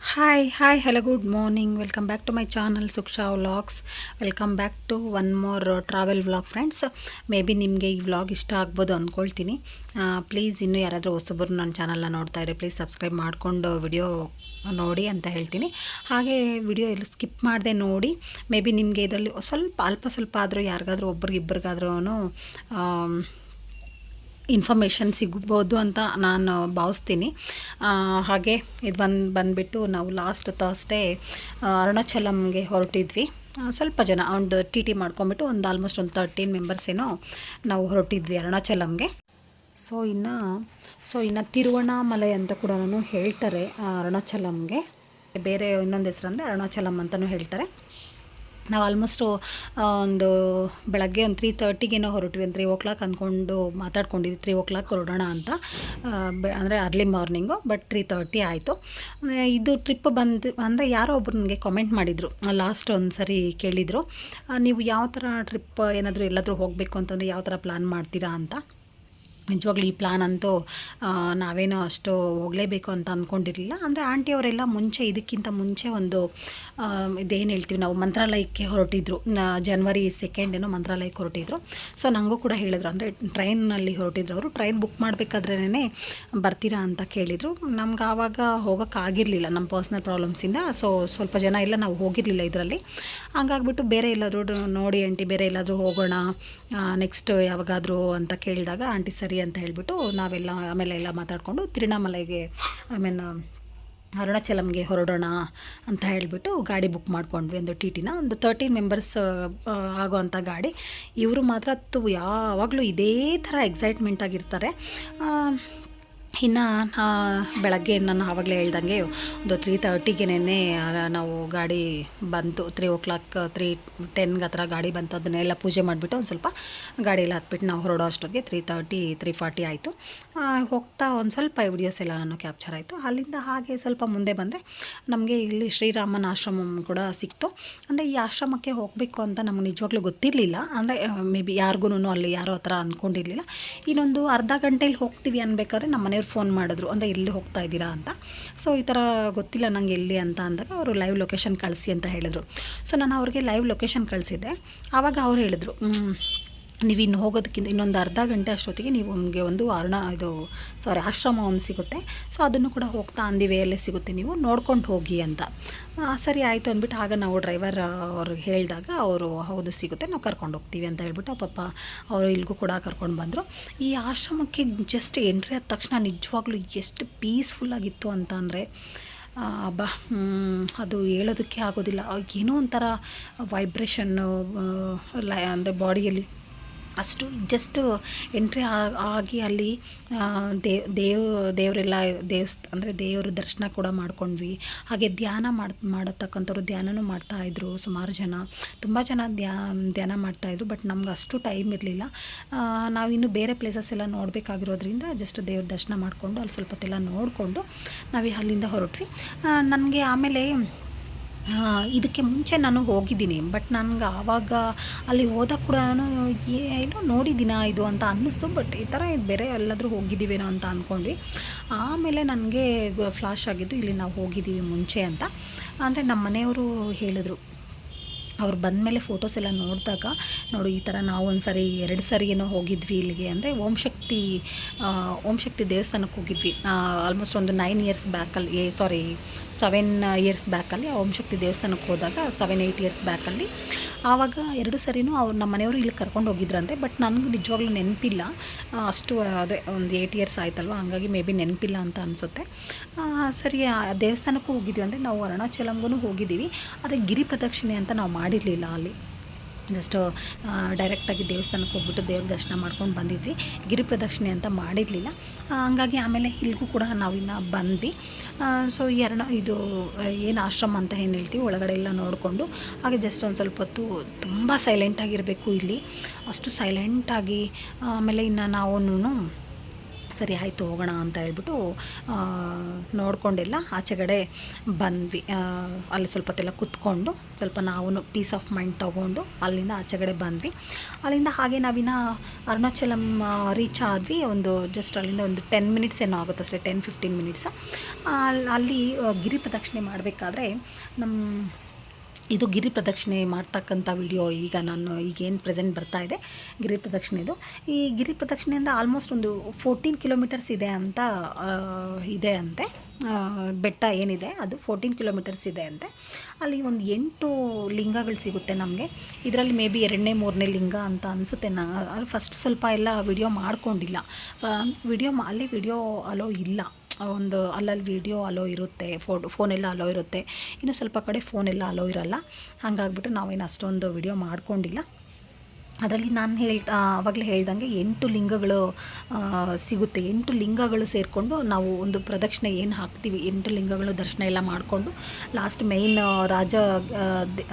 Hi, hello, good morning. Welcome back to my channel Suksha Vlogs. Welcome back to one more travel vlog, friends. Maybe ನಿಮಗೆ ಈ vlog ಇಷ್ಟ ಆಗ್ಬೋದು ಅಂದ್ಕೊಳ್ತೀನಿ. Please ಇನ್ನೂ ಯಾರಾದರೂ ಹೊಸಬರು ನನ್ನ ಚಾನಲ್ನ ನೋಡ್ತಾ ಇದ್ರೆ ಪ್ಲೀಸ್ ಸಬ್ಸ್ಕ್ರೈಬ್ ಮಾಡಿಕೊಂಡು ವಿಡಿಯೋ ನೋಡಿ ಅಂತ ಹೇಳ್ತೀನಿ. ಹಾಗೆ ವಿಡಿಯೋ ಎಲ್ಲ ಸ್ಕಿಪ್ ಮಾಡದೆ ನೋಡಿ. ಮೇ ಬಿ ನಿಮಗೆ ಇದರಲ್ಲಿ ಸ್ವಲ್ಪ ಆದರೂ ಯಾರಿಗಾದ್ರೂ ಒಬ್ರಿಗಿಬ್ಬರಿಗಾದ್ರೂ ಇನ್ಫಾರ್ಮೇಷನ್ ಸಿಗ್ಬೋದು ಅಂತ ನಾನು ಭಾವಿಸ್ತೀನಿ. ಹಾಗೆ ಇದು ಬಂದುಬಿಟ್ಟು ನಾವು ಲಾಸ್ಟ್ ಥರ್ಸ್ಡೇ ಅರುಣಾಚಲಂಗೆ ಹೊರಟಿದ್ವಿ. ಸ್ವಲ್ಪ ಜನ ಒಂದು ಟಿ ಮಾಡ್ಕೊಂಬಿಟ್ಟು ಆಲ್ಮೋಸ್ಟ್ ಒಂದು 13 ಮೆಂಬರ್ಸ್ ಏನೋ ನಾವು ಹೊರಟಿದ್ವಿ ಅರುಣಾಚಲಂಗೆ. ಸೊ ಇನ್ನು ತಿರುವಣ್ಣಾಮಲೈ ಅಂತ ಕೂಡ ಹೇಳ್ತಾರೆ ಅರುಣಾಚಲಂಗೆ. ಬೇರೆ ಇನ್ನೊಂದು ಹೆಸರು ಅಂದರೆ ಅರುಣಾಚಲಂ ಅಂತಲೂ ಹೇಳ್ತಾರೆ. ನಾವು ಆಲ್ಮೋಸ್ಟು ಒಂದು ಬೆಳಗ್ಗೆ ಒಂದು 3:30ಗೇನೋ ಹೊರಟ್ವಿ. ಒಂದು 3 o'clock ಅಂದ್ಕೊಂಡು ಮಾತಾಡ್ಕೊಂಡಿದ್ವಿ 3 o'clock ಹೊರಡೋಣ ಅಂತ. ಅಂದರೆ ಅರ್ಲಿ ಮಾರ್ನಿಂಗು, ಬಟ್ 3:30 ಆಯಿತು. ಇದು ಟ್ರಿಪ್ ಅಂದರೆ ಯಾರೋ ಒಬ್ಬರು ನನಗೆ ಕಾಮೆಂಟ್ ಮಾಡಿದರು, ಲಾಸ್ಟ್ ಒಂದು ಸರಿ ಕೇಳಿದರು, ನೀವು ಯಾವ ಥರ ಟ್ರಿಪ್ ಏನಾದರೂ ಎಲ್ಲಾದರೂ ಹೋಗಬೇಕು ಅಂತಂದರೆ ಯಾವ ಥರ ಪ್ಲ್ಯಾನ್ ಮಾಡ್ತೀರಾ ಅಂತ. ನಿಜವಾಗ್ಲೂ ಈ ಪ್ಲ್ಯಾನ್ ಅಂತೂ ನಾವೇನೋ ಅಷ್ಟು ಹೋಗಲೇಬೇಕು ಅಂತ ಅಂದ್ಕೊಂಡಿರಲಿಲ್ಲ. ಅಂದರೆ ಆಂಟಿಯವರೆಲ್ಲ ಇದಕ್ಕಿಂತ ಮುಂಚೆ ಒಂದು ಇದೇನು ಹೇಳ್ತೀವಿ ನಾವು ಮಂತ್ರಾಲಯಕ್ಕೆ ಹೊರಟಿದ್ರು. January 2 ಏನೋ ಮಂತ್ರಾಲಯಕ್ಕೆ ಹೊರಟಿದ್ರು. ಸೊ ನನಗೂ ಕೂಡ ಹೇಳಿದ್ರು, ಅಂದರೆ ಟ್ರೈನಲ್ಲಿ ಹೊರಟಿದ್ರು ಅವರು. ಟ್ರೈನ್ ಬುಕ್ ಮಾಡಬೇಕಾದ್ರೇ ಬರ್ತೀರಾ ಅಂತ ಕೇಳಿದರು. ನಮ್ಗೆ ಆವಾಗ ಹೋಗೋಕ್ಕಾಗಿರಲಿಲ್ಲ ನಮ್ಮ ಪರ್ಸ್ನಲ್ ಪ್ರಾಬ್ಲಮ್ಸಿಂದ. ಸೊ ಸ್ವಲ್ಪ ಜನ ಎಲ್ಲ ನಾವು ಹೋಗಿರಲಿಲ್ಲ ಇದರಲ್ಲಿ. ಹಂಗಾಗ್ಬಿಟ್ಟು ಬೇರೆ ಎಲ್ಲಾದರೂ ನೋಡಿ ಆಂಟಿ, ಬೇರೆ ಎಲ್ಲಾದರೂ ಹೋಗೋಣ ನೆಕ್ಸ್ಟ್ ಯಾವಾಗಾದರೂ ಅಂತ ಕೇಳಿದಾಗ ಆಂಟಿ ಸರಿ ಅಂತ ಹೇಳಿಬಿಟ್ಟು ನಾವೆಲ್ಲ ಆಮೇಲೆ ಎಲ್ಲ ಮಾತಾಡಿಕೊಂಡು ತಿರುವಣ್ಣಾಮಲೈಗೆ ಅರುಣಾಚಲಂಗೆ ಹೊರಡೋಣ ಅಂತ ಹೇಳಿಬಿಟ್ಟು ಗಾಡಿ ಬುಕ್ ಮಾಡ್ಕೊಂಡ್ವಿ. ಒಂದು ಒಂದು 13 ಮೆಂಬರ್ಸ್ ಆಗೋವಂಥ ಗಾಡಿ. ಇವರು ಮಾತ್ರ ಯಾವಾಗಲೂ ಇದೇ ಥರ ಎಕ್ಸೈಟ್ಮೆಂಟ್ ಆಗಿರ್ತಾರೆ. ಇನ್ನು ಬೆಳಗ್ಗೆ ನಾನು ಆವಾಗಲೇ ಹೇಳ್ದಂಗೆ ಒಂದು 3:30ಗೆನೇ ನಾವು ಗಾಡಿ ಬಂತು. 3 o'clock 3:10 ಆ ಥರ ಗಾಡಿ ಬಂತು. ಅದನ್ನೆಲ್ಲ ಪೂಜೆ ಮಾಡಿಬಿಟ್ಟು ಒಂದು ಸ್ವಲ್ಪ ಗಾಡಿಯೆಲ್ಲ ಹತ್ಬಿಟ್ಟು ನಾವು ಹೊರಡೋ ಅಷ್ಟೊತ್ತಿಗೆ 3:30 3:40 ಆಯಿತು. ಹೋಗ್ತಾ ಒಂದು ಸ್ವಲ್ಪ ವಿಡಿಯೋಸ್ ಎಲ್ಲ ನಾನು ಕ್ಯಾಪ್ಚರ್ ಆಯಿತು. ಅಲ್ಲಿಂದ ಹಾಗೆ ಸ್ವಲ್ಪ ಮುಂದೆ ಬಂದರೆ ನಮಗೆ ಇಲ್ಲಿ ಶ್ರೀರಾಮನ ಆಶ್ರಮ ಕೂಡ ಸಿಕ್ತು. ಅಂದರೆ ಈ ಆಶ್ರಮಕ್ಕೆ ಹೋಗಬೇಕು ಅಂತ ನಮಗೆ ನಿಜವಾಗ್ಲೂ ಗೊತ್ತಿರಲಿಲ್ಲ. ಅಂದರೆ ಮೇ ಬಿ ಯಾರಿಗೂ ಅಲ್ಲಿ ಯಾರೋ ಆ ಥರ ಅಂದ್ಕೊಂಡಿರಲಿಲ್ಲ. ಇನ್ನೊಂದು ಅರ್ಧ ಗಂಟೆಯಲ್ಲಿ ಹೋಗ್ತೀವಿ ಅನ್ಬೇಕಾದ್ರೆ ನಮ್ಮ ಮನೆಯವ್ರು ಫೋನ್ ಮಾಡಿದ್ರು, ಅಂದರೆ ಎಲ್ಲಿ ಹೋಗ್ತಾ ಇದ್ದೀರಾ ಅಂತ. ಸೊ ಈ ಥರ ಗೊತ್ತಿಲ್ಲ ನಂಗೆ ಎಲ್ಲಿ ಅಂತ ಅಂದಾಗ ಅವರು ಲೈವ್ ಲೊಕೇಶನ್ ಕಳಿಸಿ ಅಂತ ಹೇಳಿದ್ರು. ಸೊ ನಾನು ಅವ್ರಿಗೆ ಲೈವ್ ಲೊಕೇಶನ್ ಕಳಿಸಿದ್ದೆ. ಆವಾಗ ಅವ್ರು ಹೇಳಿದ್ರು, ನೀವು ಇನ್ನು ಹೋಗೋದಕ್ಕಿಂತ ಇನ್ನೊಂದು ಅರ್ಧ ಗಂಟೆ ಅಷ್ಟೊತ್ತಿಗೆ ನೀವು ನಿಮಗೆ ಒಂದು ಆಶ್ರಮ ಒಂದು ಸಿಗುತ್ತೆ. ಸೊ ಅದನ್ನು ಕೂಡ ಹೋಗ್ತಾ ವೇಯಲ್ಲೇ ಸಿಗುತ್ತೆ, ನೀವು ನೋಡ್ಕೊಂಡು ಹೋಗಿ ಅಂತ. ಸರಿ ಆಯಿತು ಅಂದ್ಬಿಟ್ಟು ಆಗ ನಾವು ಡ್ರೈವರ್ ಅವ್ರಿಗೆ ಹೇಳಿದಾಗ ಅವರು ಹೌದು ಸಿಗುತ್ತೆ, ನಾವು ಕರ್ಕೊಂಡು ಹೋಗ್ತೀವಿ ಅಂತ ಹೇಳ್ಬಿಟ್ಟು ಪಾಪ ಅವರು ಇಲ್ಲಿಗೂ ಕೂಡ ಕರ್ಕೊಂಡು ಬಂದರು. ಈ ಆಶ್ರಮಕ್ಕೆ ಜಸ್ಟ್ ಎಂಟ್ರಿ ಆದ ತಕ್ಷಣ ನಿಜವಾಗ್ಲೂ ಎಷ್ಟು ಪೀಸ್ಫುಲ್ಲಾಗಿತ್ತು ಅಂತ ಅಂದರೆ ಅದು ಹೇಳೋದಕ್ಕೆ ಆಗೋದಿಲ್ಲ. ಏನೋ ಒಂಥರ ವೈಬ್ರೇಷನ್ನು ಅಂದರೆ ಬಾಡಿಯಲ್ಲಿ ಅಷ್ಟು ಜಸ್ಟ್ ಎಂಟ್ರಿ ಆಗಿ ಅಲ್ಲಿ ದೇವರೆಲ್ಲ ಅಂದರೆ ದೇವರ ದರ್ಶನ ಕೂಡ ಮಾಡ್ಕೊಂಡ್ವಿ. ಹಾಗೆ ಧ್ಯಾನ ಮಾಡತಕ್ಕಂಥವ್ರು ಧ್ಯಾನನೂ ಮಾಡ್ತಾಯಿದ್ರು. ಸುಮಾರು ಜನ, ತುಂಬ ಜನ ಧ್ಯಾನ ಮಾಡ್ತಾಯಿದ್ರು. ಬಟ್ ನಮ್ಗೆ ಅಷ್ಟು ಟೈಮ್ ಇರಲಿಲ್ಲ. ನಾವಿನ್ನು ಬೇರೆ ಪ್ಲೇಸಸ್ ಎಲ್ಲ ನೋಡಬೇಕಾಗಿರೋದ್ರಿಂದ ಜಸ್ಟ್ ದೇವ್ರ ದರ್ಶನ ಮಾಡಿಕೊಂಡು ಅಲ್ಲಿ ಸ್ವಲ್ಪ ಹೊತ್ತೆಲ್ಲ ನೋಡಿಕೊಂಡು ನಾವು ಅಲ್ಲಿಂದ ಹೊರಟ್ವಿ. ನನಗೆ ಆಮೇಲೆ ಇದಕ್ಕೆ ಮುಂಚೆ ನಾನು ಹೋಗಿದ್ದೀನಿ, ಬಟ್ ನನಗೆ ಆವಾಗ ಅಲ್ಲಿ ಹೋದಾಗ ಕೂಡ ಏನೋ ನೋಡಿದ್ದೀನ ಇದು ಅಂತ ಅನ್ನಿಸ್ತು. ಬಟ್ ಈ ಥರ ಬೇರೆ ಎಲ್ಲಾದರೂ ಹೋಗಿದ್ದೀವೇನೋ ಅಂತ ಅಂದ್ಕೊಂಡ್ವಿ. ಆಮೇಲೆ ನನಗೆ ಫ್ಲಾಶ್ ಆಗಿದ್ದು ಇಲ್ಲಿ ನಾವು ಹೋಗಿದ್ದೀವಿ ಮುಂಚೆ ಅಂತ. ಅಂದರೆ ನಮ್ಮ ಮನೆಯವರು ಹೇಳಿದ್ರು, ಅವ್ರು ಬಂದಮೇಲೆ ಫೋಟೋಸ್ ಎಲ್ಲ ನೋಡಿದಾಗ, ನೋಡು ಈ ಥರ ನಾವು ಒಂದು ಸರಿ 2 ಸರಿ ಏನೋ ಹೋಗಿದ್ವಿ ಇಲ್ಲಿಗೆ. ಅಂದರೆ ಓಂ ಶಕ್ತಿ ದೇವಸ್ಥಾನಕ್ಕೆ ಹೋಗಿದ್ವಿ. ಆಲ್ಮೋಸ್ಟ್ ಒಂದು 9 years ಬ್ಯಾಕಲ್ಲಿ 7 years ಬ್ಯಾಕಲ್ಲಿ ಓಂ ಶಕ್ತಿ ದೇವಸ್ಥಾನಕ್ಕೆ ಹೋದಾಗ 7-8 years ಬ್ಯಾಕಲ್ಲಿ ಆವಾಗ 2 ಸರಿನೂ ನಮ್ಮ ಮನೆಯವರು ಇಲ್ಲಿ ಕರ್ಕೊಂಡು ಹೋಗಿದ್ರಂತೆ. ಬಟ್ ನನಗೂ ನಿಜವಾಗ್ಲೂ ನೆನಪಿಲ್ಲ ಅಷ್ಟು. ಅದೇ ಒಂದು 8 years ಆಯ್ತಲ್ವ, ಹಂಗಾಗಿ ಮೇ ಬಿ ನೆನಪಿಲ್ಲ ಅಂತ ಅನಿಸುತ್ತೆ. ಸರಿ ದೇವಸ್ಥಾನಕ್ಕೂ ಹೋಗಿದ್ವಿ. ಅಂದರೆ ನಾವು ಅರುಣಾಚಲಂಗೂ ಹೋಗಿದ್ದೀವಿ, ಆದರೆ ಗಿರಿ ಪ್ರದಕ್ಷಿಣೆ ಅಂತ ನಾವು ಮಾಡಿರಲಿಲ್ಲ. ಅಲ್ಲಿ ಜಸ್ಟ್ ಡೈರೆಕ್ಟಾಗಿ ದೇವಸ್ಥಾನಕ್ಕೆ ಹೋಗ್ಬಿಟ್ಟು ದೇವ್ರ ದರ್ಶನ ಮಾಡ್ಕೊಂಡು ಬಂದಿದ್ವಿ. ಗಿರಿ ಪ್ರದಕ್ಷಿಣೆ ಅಂತ ಮಾಡಿರಲಿಲ್ಲ. ಹಂಗಾಗಿ ಆಮೇಲೆ ಇಲ್ಲಿಗೂ ಕೂಡ ನಾವಿನ್ನು ಬಂದ್ವಿ. ಸೊ ಇದು ಏನು ಆಶ್ರಮ ಅಂತ ಏನು ಹೇಳ್ತೀವಿ, ಒಳಗಡೆ ಎಲ್ಲ ನೋಡಿಕೊಂಡು ಹಾಗೆ ಜಸ್ಟ್ ಒಂದು ಸ್ವಲ್ಪ ಹೊತ್ತು ತುಂಬ ಸೈಲೆಂಟಾಗಿರಬೇಕು ಇಲ್ಲಿ, ಅಷ್ಟು ಸೈಲೆಂಟಾಗಿ. ಆಮೇಲೆ ಇನ್ನು ನಾವು ಸರಿ ಆಯಿತು ಹೋಗೋಣ ಅಂತ ಹೇಳ್ಬಿಟ್ಟು ನೋಡಿಕೊಂಡೆಲ್ಲ ಆಚೆಗಡೆ ಬಂದ್ವಿ. ಅಲ್ಲಿ ಸ್ವಲ್ಪ ಹೊತ್ತೆಲ್ಲ ಕೂತ್ಕೊಂಡು ಸ್ವಲ್ಪ ನಾವು ಪೀಸ್ ಆಫ್ ಮೈಂಡ್ ತೊಗೊಂಡು ಅಲ್ಲಿಂದ ಆಚೆಗಡೆ ಬಂದ್ವಿ. ಅಲ್ಲಿಂದ ಹಾಗೆ ನಾವಿನ್ನ ಅರುಣಾಚಲಂ ರೀಚ್ ಆದ್ವಿ. ಒಂದು ಜಸ್ಟ್ ಅಲ್ಲಿಂದ ಒಂದು 10 ಮಿನಿಟ್ಸ್ ಏನೋ ಆಗುತ್ತೆ ಅಷ್ಟೇ, 10-15 ಮಿನಿಟ್ಸ್. ಅಲ್ಲಿ ಗಿರಿ ಪ್ರದಕ್ಷಿಣೆ ಮಾಡಬೇಕಾದ್ರೆ ಇದು ಗಿರಿ ಪ್ರದಕ್ಷಿಣೆ ಮಾಡ್ತಕ್ಕಂಥ ವಿಡಿಯೋ ಈಗ ನಾನು ಈಗೇನು ಪ್ರೆಸೆಂಟ್ ಬರ್ತಾ ಇದೆ ಗಿರಿ ಪ್ರದಕ್ಷಿಣೆದು. ಈ ಗಿರಿ ಪ್ರದಕ್ಷಿಣೆಯಿಂದ ಆಲ್ಮೋಸ್ಟ್ ಒಂದು 14 ಕಿಲೋಮೀಟರ್ಸ್ ಇದೆ ಅಂತ ಇದೆ ಅಂತೆ. ಬೆಟ್ಟ ಏನಿದೆ ಅದು 14 ಕಿಲೋಮೀಟರ್ಸ್ ಇದೆ ಅಂತೆ. ಅಲ್ಲಿ ಒಂದು 8 ಲಿಂಗಗಳು ಸಿಗುತ್ತೆ ನಮಗೆ. ಇದರಲ್ಲಿ ಮೇ ಬಿ 2ನೇ 3ನೇ ಲಿಂಗ ಅಂತ ಅನಿಸುತ್ತೆ. ನಾನು ಫಸ್ಟ್ ಸ್ವಲ್ಪ ಎಲ್ಲ ವಿಡಿಯೋ ಮಾಡ್ಕೊಂಡಿಲ್ಲ. ಅಲ್ಲಿ ವಿಡಿಯೋ ಅಲೋ ಇಲ್ಲ, ಒಂದು ಅಲ್ಲಲ್ಲಿ ವಿಡಿಯೋ ಅಲೋ ಇರುತ್ತೆ, ಫೋನೆಲ್ಲ ಅಲೋ ಇರುತ್ತೆ, ಇನ್ನು ಸ್ವಲ್ಪ ಕಡೆ ಫೋನೆಲ್ಲ ಅಲೋ ಇರಲ್ಲ. ಹಾಗಾಗ್ಬಿಟ್ಟು ನಾವೇನು ಅಷ್ಟೊಂದು ವಿಡಿಯೋ ಮಾಡ್ಕೊಂಡಿಲ್ಲ. ಅದರಲ್ಲಿ ನಾನು ಆವಾಗಲೇ ಹೇಳ್ದಂಗೆ 8 ಲಿಂಗಗಳು ಸಿಗುತ್ತೆ. 8 ಲಿಂಗಗಳು ಸೇರಿಕೊಂಡು ನಾವು ಒಂದು ಪ್ರದಕ್ಷಿಣೆ ಏನು ಹಾಕ್ತೀವಿ, 8 ಲಿಂಗಗಳು ದರ್ಶನ ಎಲ್ಲ ಮಾಡಿಕೊಂಡು ಲಾಸ್ಟ್ ಮೇಯ್ನ್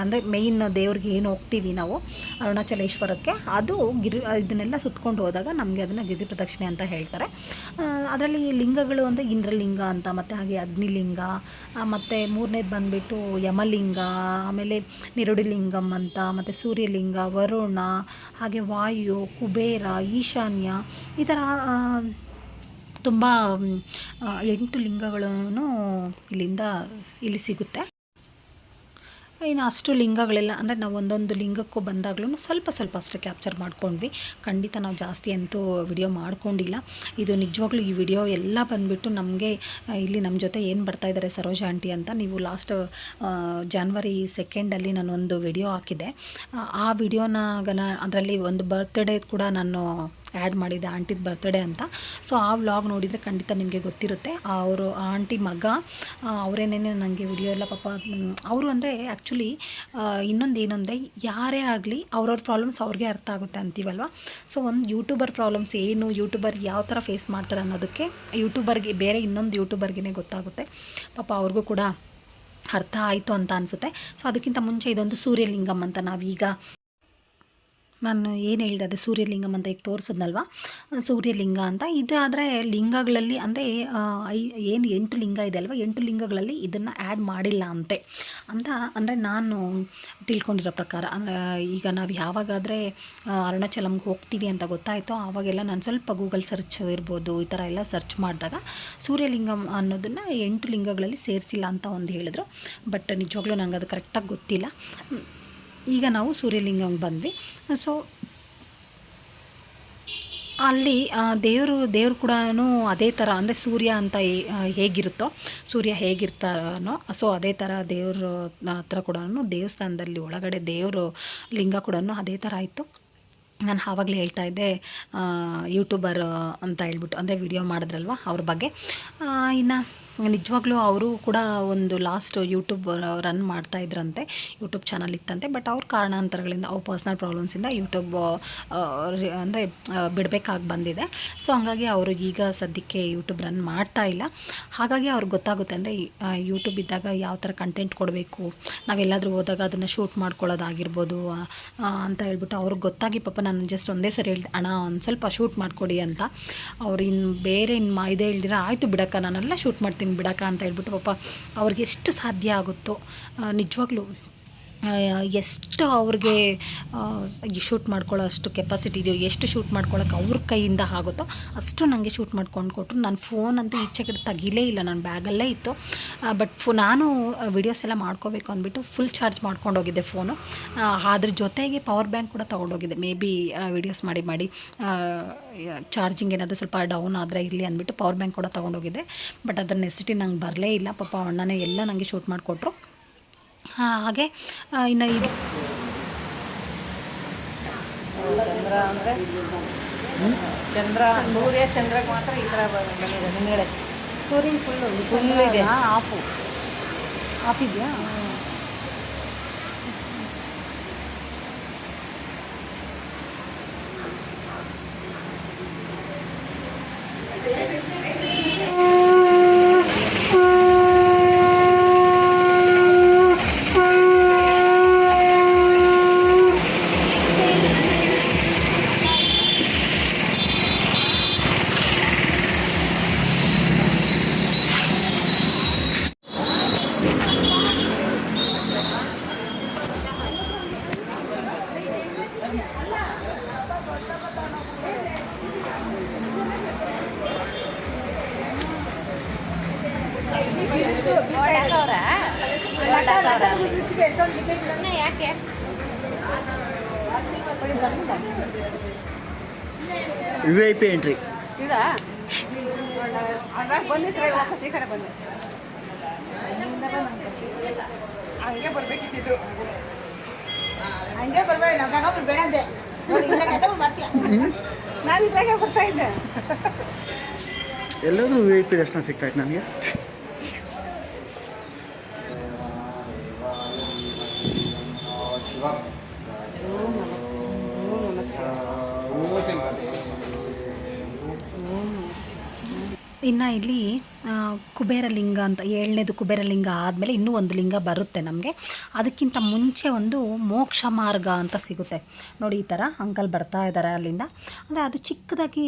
ಅಂದರೆ ಮೇಯ್ನ್ ದೇವ್ರಿಗೆ ಏನು ಹೋಗ್ತೀವಿ ನಾವು ಅರುಣಾಚಲೇಶ್ವರಕ್ಕೆ, ಅದು ಇದನ್ನೆಲ್ಲ ಸುತ್ಕೊಂಡು ಹೋದಾಗ ನಮಗೆ ಅದನ್ನು ಗಿರಿ ಪ್ರದಕ್ಷಿಣೆ ಅಂತ ಹೇಳ್ತಾರೆ. ಅದರಲ್ಲಿ ಲಿಂಗಗಳು ಅಂದರೆ ಇಂದ್ರಲಿಂಗ ಅಂತ, ಮತ್ತು ಹಾಗೆ ಅಗ್ನಿಲಿಂಗ, ಮತ್ತು 3ನೇದು ಬಂದುಬಿಟ್ಟು ಯಮಲಿಂಗ, ಆಮೇಲೆ ನಿರುಡಿಲಿಂಗಂ ಅಂತ, ಮತ್ತು ಸೂರ್ಯಲಿಂಗ, ವರುಣ, ಹಾಗೆ ವಾಯು, ಕುಬೇರ, ಈಶಾನ್ಯ, ಈ ಥರ ತುಂಬ 8 ಲಿಂಗಗಳನ್ನು ಇಲ್ಲಿ ಸಿಗುತ್ತೆ. ಇನ್ನು ಅಷ್ಟು ಲಿಂಗಗಳೆಲ್ಲ ಅಂದರೆ ನಾವು ಒಂದೊಂದು ಲಿಂಗಕ್ಕೂ ಬಂದಾಗ್ಲೂ ಸ್ವಲ್ಪ ಅಷ್ಟೇ ಕ್ಯಾಪ್ಚರ್ ಮಾಡ್ಕೊಂಡ್ವಿ. ಖಂಡಿತ ನಾವು ಜಾಸ್ತಿ ಅಂತೂ ವಿಡಿಯೋ ಮಾಡ್ಕೊಂಡಿಲ್ಲ. ಇದು ನಿಜವಾಗ್ಲೂ ಈ ವಿಡಿಯೋ ಎಲ್ಲ ಬಂದುಬಿಟ್ಟು ನಮಗೆ ಇಲ್ಲಿ ನಮ್ಮ ಜೊತೆ ಏನು ಬರ್ತಾಯಿದ್ದಾರೆ ಸರೋಜ ಆಂಟಿ ಅಂತ. ನೀವು ಲಾಸ್ಟ್ January 2 ನಾನೊಂದು ವಿಡಿಯೋ ಹಾಕಿದ್ದೆ. ಆ ವಿಡಿಯೋನಾಗ ಅದರಲ್ಲಿ ಒಂದು ಬರ್ತ್ಡೇ ಕೂಡ ನಾನು ಆ್ಯಡ್ ಮಾಡಿದ್ದೆ, ಆಂಟಿದ ಬರ್ತ್ಡೇ ಅಂತ. ಸೊ ಆ ವ್ಲಾಗ್ ನೋಡಿದರೆ ಖಂಡಿತ ನಿಮಗೆ ಗೊತ್ತಿರುತ್ತೆ. ಅವರು ಆ ಆಂಟಿ ಮಗ ಅವರೇನೇನೆ ನನಗೆ ವಿಡಿಯೋ ಎಲ್ಲ ಪಾಪ ಅವರು ಅಂದರೆ ಆ್ಯಕ್ಚುಲಿ ಇನ್ನೊಂದು ಏನು ಅಂದರೆ ಯಾರೇ ಆಗಲಿ ಅವ್ರವ್ರ ಪ್ರಾಬ್ಲಮ್ಸ್ ಅವ್ರಿಗೆ ಅರ್ಥ ಆಗುತ್ತೆ ಅಂತೀವಲ್ವ. ಸೊ ಒಂದು ಯೂಟ್ಯೂಬರ್ ಪ್ರಾಬ್ಲಮ್ಸ್ ಏನು, ಯೂಟ್ಯೂಬರ್ ಯಾವ ಥರ ಫೇಸ್ ಮಾಡ್ತಾರೆ ಅನ್ನೋದಕ್ಕೆ ಯೂಟ್ಯೂಬರ್ಗೆ ಬೇರೆ ಇನ್ನೊಂದು ಯೂಟ್ಯೂಬರ್ಗೆ ಗೊತ್ತಾಗುತ್ತೆ. ಪಾಪ ಅವ್ರಿಗೂ ಕೂಡ ಅರ್ಥ ಆಯಿತು ಅಂತ ಅನಿಸುತ್ತೆ. ಸೊ ಅದಕ್ಕಿಂತ ಮುಂಚೆ ಇದೊಂದು ಸೂರ್ಯಲಿಂಗಂ ಅಂತ ನಾವೀಗ ನಾನು ಏನು ಹೇಳಿದೆ ಅದೇ ಸೂರ್ಯಲಿಂಗಂ ಅಂತ ಈಗ ತೋರಿಸಿದ್ನಲ್ವ, ಸೂರ್ಯಲಿಂಗ ಅಂತ. ಇದಾದರೆ ಲಿಂಗಗಳಲ್ಲಿ ಅಂದರೆ ಏನು 8 ಲಿಂಗ ಇದೆ ಅಲ್ವ, 8 ಲಿಂಗಗಳಲ್ಲಿ ಇದನ್ನು ಆ್ಯಡ್ ಮಾಡಿಲ್ಲ ಅಂತ ಅಂದರೆ ನಾನು ತಿಳ್ಕೊಂಡಿರೋ ಪ್ರಕಾರ. ಈಗ ನಾವು ಯಾವಾಗಾದರೆ ಅರುಣಾಚಲಂಗೆ ಹೋಗ್ತೀವಿ ಅಂತ ಗೊತ್ತಾಯಿತೋ ಆವಾಗೆಲ್ಲ ನಾನು ಸ್ವಲ್ಪ ಗೂಗಲ್ ಸರ್ಚ್ ಇರ್ಬೋದು ಈ ಥರ ಎಲ್ಲ ಸರ್ಚ್ ಮಾಡಿದಾಗ ಸೂರ್ಯಲಿಂಗಂ ಅನ್ನೋದನ್ನು 8 ಲಿಂಗಗಳಲ್ಲಿ ಸೇರಿಸಿಲ್ಲ ಅಂತ ಒಂದು ಹೇಳಿದ್ರು. ಬಟ್ ನಿಜವಾಗ್ಲೂ ನಂಗೆ ಅದು ಕರೆಕ್ಟಾಗಿ ಗೊತ್ತಿಲ್ಲ. ಈಗ ನಾವು ಸೂರ್ಯಲಿಂಗಂಗೆ ಬಂದ್ವಿ. ಸೊ ಅಲ್ಲಿ ದೇವರು ಕೂಡ ಅದೇ ಥರ ಅಂದರೆ ಸೂರ್ಯ ಅಂತ ಹೇಗಿರುತ್ತೋ, ಸೂರ್ಯ ಹೇಗಿರ್ತಾನೋ ಸೊ ಅದೇ ಥರ ದೇವ್ರ ಹತ್ರ ಕೂಡ ದೇವಸ್ಥಾನದಲ್ಲಿ ಒಳಗಡೆ ದೇವರು ಲಿಂಗ ಕೂಡ ಅದೇ ಥರ ಇತ್ತು. ನಾನು ಆವಾಗಲೇ ಹೇಳ್ತಾ ಇದ್ದೆ ಯೂಟ್ಯೂಬರ್ ಅಂತ ಹೇಳ್ಬಿಟ್ಟು, ಅಂದರೆ ವಿಡಿಯೋ ಮಾಡಿದ್ರಲ್ವ ಅವ್ರ ಬಗ್ಗೆ. ಇನ್ನು ನಿಜವಾಗ್ಲೂ ಅವರು ಕೂಡ ಒಂದು ಲಾಸ್ಟ್ ಯೂಟ್ಯೂಬ್ ರನ್ ಮಾಡ್ತಾಯಿದ್ರಂತೆ, ಯೂಟ್ಯೂಬ್ ಚಾನಲ್ ಇತ್ತಂತೆ. ಬಟ್ ಅವ್ರ ಕಾರಣಾಂತರಗಳಿಂದ ಅವ್ರ ಪರ್ಸ್ನಲ್ ಪ್ರಾಬ್ಲಮ್ಸಿಂದ ಯೂಟ್ಯೂಬ್ ಅಂದರೆ ಬಿಡಬೇಕಾಗಿ ಬಂದಿದೆ. ಸೊ ಹಂಗಾಗಿ ಅವರು ಈಗ ಸದ್ಯಕ್ಕೆ ಯೂಟ್ಯೂಬ್ ರನ್ ಮಾಡ್ತಾ ಇಲ್ಲ. ಹಾಗಾಗಿ ಅವ್ರಿಗೆ ಗೊತ್ತಾಗುತ್ತೆ ಅಂದರೆ ಯೂಟ್ಯೂಬ್ ಇದ್ದಾಗ ಯಾವ ಥರ ಕಂಟೆಂಟ್ ಕೊಡಬೇಕು, ನಾವೆಲ್ಲಾದರೂ ಹೋದಾಗ ಅದನ್ನು ಶೂಟ್ ಮಾಡ್ಕೊಳ್ಳೋದಾಗಿರ್ಬೋದು ಅಂತ ಹೇಳ್ಬಿಟ್ಟು ಅವ್ರಿಗೆ ಗೊತ್ತಾಗಿ ಪಾಪ ನಾನು ಜಸ್ಟ್ ಒಂದೇ ಸರಿ ಹೇಳಿದೆ, ಅಣ್ಣ ಒಂದು ಸ್ವಲ್ಪ ಶೂಟ್ ಮಾಡಿಕೊಡಿ ಅಂತ. ಅವ್ರು ಇನ್ನು ಬೇರೆ ಇದೇ ಹೇಳ್ದಿರ ಆಯಿತು ಬಿಡಕ್ಕ ನಾನೆಲ್ಲ ಶೂಟ್ ಮಾಡ್ತೀನಿ ಬಿಡಕ್ಕ ಅಂತ ಹೇಳ್ಬಿಟ್ಟು ಪಾಪ ಅವ್ರಿಗೆ ಎಷ್ಟು ಸಾಧ್ಯ ಆಗುತ್ತೋ ನಿಜವಾಗ್ಲೂ ಎಷ್ಟು ಅವ್ರಿಗೆ ಶೂಟ್ ಮಾಡ್ಕೊಳ್ಳೋ ಅಷ್ಟು ಕೆಪಾಸಿಟಿ ಇದೆಯೋ, ಎಷ್ಟು ಶೂಟ್ ಮಾಡ್ಕೊಳ್ಳೋಕೆ ಅವ್ರ ಕೈಯಿಂದ ಆಗುತ್ತೋ ಅಷ್ಟು ನನಗೆ ಶೂಟ್ ಮಾಡ್ಕೊಂಡು ಕೊಟ್ಟರು. ನಾನು ಫೋನ್ ಅಂತೂ ಈಚೆ ಕಡೆ ತೆಗಿಲೇ ಇಲ್ಲ, ನನ್ನ ಬ್ಯಾಗಲ್ಲೇ ಇತ್ತು. ಬಟ್ ನಾನು ವಿಡಿಯೋಸ್ ಎಲ್ಲ ಮಾಡ್ಕೋಬೇಕು ಅಂದ್ಬಿಟ್ಟು ಫುಲ್ ಚಾರ್ಜ್ ಮಾಡ್ಕೊಂಡು ಹೋಗಿದ್ದೆ ಫೋನು. ಅದ್ರ ಜೊತೆಗೆ ಪವರ್ ಬ್ಯಾಂಕ್ ಕೂಡ ತೊಗೊಂಡೋಗಿದ್ದೆ. ಮೇ ಬಿ ವಿಡಿಯೋಸ್ ಮಾಡಿ ಚಾರ್ಜಿಂಗ್ ಏನಾದರೂ ಸ್ವಲ್ಪ ಡೌನ್ ಆದರೆ ಇರಲಿ ಅಂದ್ಬಿಟ್ಟು ಪವರ್ ಬ್ಯಾಂಕ್ ಕೂಡ ತೊಗೊಂಡೋಗಿದ್ದೆ. ಬಟ್ ಅದರ ನೆಸಿಟಿ ನಂಗೆ ಬರಲೇ ಇಲ್ಲ. ಪಾಪ ಅಣ್ಣನೇ ಎಲ್ಲ ನನಗೆ ಶೂಟ್ ಮಾಡಿಕೊಟ್ರು. ಹಾಗೆ ಇನ್ನು ಇದು ಚಂದ್ರ ಅಂದರೆ ಸೂರ್ಯ ಚಂದ್ರಕ್ಕೆ ಮಾತ್ರ ಈ ಥರ ಬಂದಿದೆ ಹಿಂದ್ಗಡೆ. ಸೂರ್ಯನ ಫುಲ್ಲು ಇದೆ, ಆಫಿದೆಯಾ? ಯಾಕೆ VIP ಎಂಟ್ರಿ ಇದಾ ಅದಾಗ ಬನ್ನಿ ಸರಿ ವಾಪಸ್ ಈ ಕಡೆ ಬನ್ನಿ ಹಂಗೆ ಬರ್ಬೇಕಿತ್ತು ಹಂಗೆ ಬರ್ಬೇಡಿ ನಾವು ಬೇಡ ಅಂದೆ ನಾನು ಇದ್ರಾಗೆ ಬರ್ತಾ ಇದ್ದೆ ಎಲ್ಲಾದ್ರೂ VIP ದರ್ಶನ ಸಿಗ್ತಾಯಿತ್ತು ನನಗೆ. ಇನ್ನು ಇಲ್ಲಿ ಕುಬೇರಲಿಂಗ ಅಂತ 7ನೇದು ಕುಬೇರಲಿಂಗ ಆದಮೇಲೆ ಇನ್ನೂ ಒಂದು ಲಿಂಗ ಬರುತ್ತೆ ನಮಗೆ. ಅದಕ್ಕಿಂತ ಮುಂಚೆ ಒಂದು ಮೋಕ್ಷ ಮಾರ್ಗ ಅಂತ ಸಿಗುತ್ತೆ ನೋಡಿ. ಈ ಥರ ಅಂಕಲ್ ಬರ್ತಾ ಇದ್ದಾರೆ ಅಲ್ಲಿಂದ. ಅಂದರೆ ಅದು ಚಿಕ್ಕದಾಗಿ